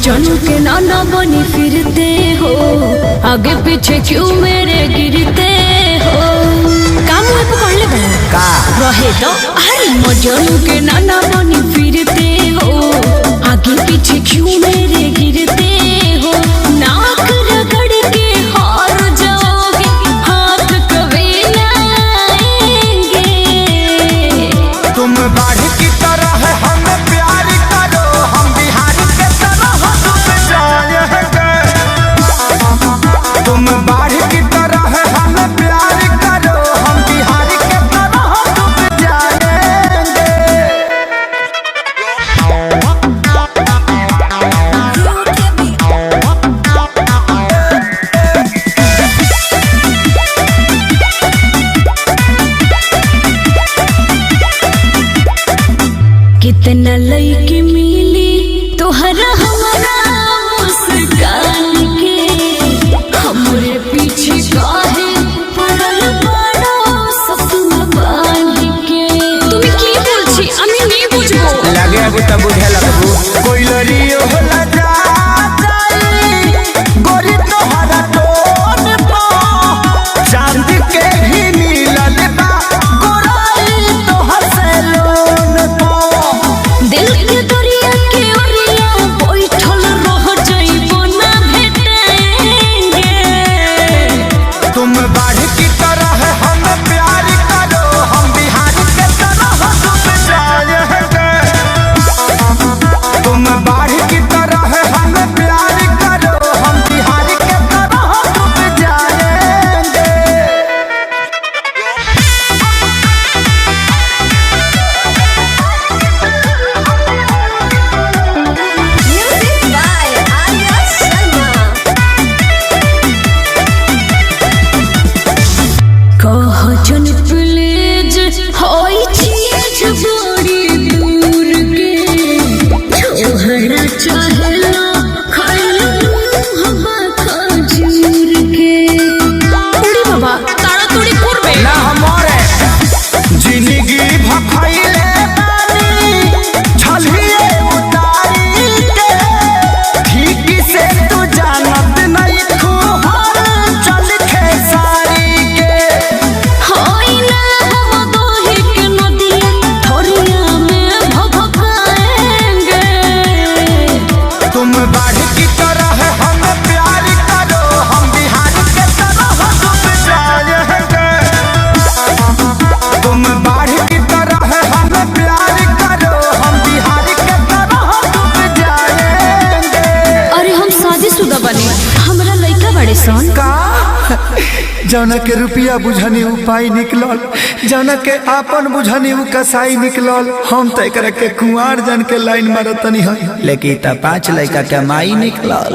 मजनू के नाना बनी फिरते हो, आगे पीछे क्यों मेरे गिरते हो। काम हुए पकड़ ले बना रहे तो। अरे मजनू के नाना बनी फिरते हो, आगे पीछे क्यों मेरे गिरते हो। नाक रगड़ के हार जाओगे, हाथ कभी लाएंगे। तुम बाढ़ की तरह हमें प्यार करो, हम बिहार के तरह डूब जाएंगे। तुम बाढ़ की तरह हमें प्यार करो, हम बिहार के तरह डूब जाएंगे। कितना लईकी मिली तोहरा हमारा मुस्कान के, हमरे पीछे काहे पड़ल बड़ो सपना बांध के। তুমি কি বলছি আমি नहीं বুঝবো। लगे अब तब बुझे लगबू कोई लड़ियो होला जा जाई, गोरी तोहरा टोन पा चांद के ही मिलल बा गोराई तोहर से लोन पा। दिल के दरिया के ओरिया बैठल रह जाइबो ना भेटेंगे। तुम बाढ़ की तरह हमें प्यार करो, हम बिहार के तरह डूब जाएंगे। तुम बाढ़ की तरह हमें प्यार करो, हम बिहार के तरह डूब जाएंगे। Music by Arya Sharma. कह जन प्लीज होई चीज बड़ी दूर के, छोहरा चाहेला खाइला हवा खजूर के। उड़ी बाबा तारा तुड़ी करबे ना हमारे जिंदगी भफैले बानी छलिए उतारी के, ठीक से तू जानत नहीं तू हर चल खेसारी के। होई ना हम दोही के नदिया थोरिया में भभकाएंगे। तुम बाढ़ की तरह हमें प्यार करो, हम बिहार के तरह डूब जाएंगे। तुम बाढ़ की तरह हमें प्यार करो, हम बिहार के तरह डूब जाएंगे। अरे हम शादीशुदा बने, हमरा लइका बड़े सन। का जौना के रुपया बुझनी उपाय निकलल, जौना के आपन बुझनी उ कसाई निकलल। हम तो एकरा के कुंवार जन के लाइन मारतनी है, लेकिन 5 लड़का के माई निकलल।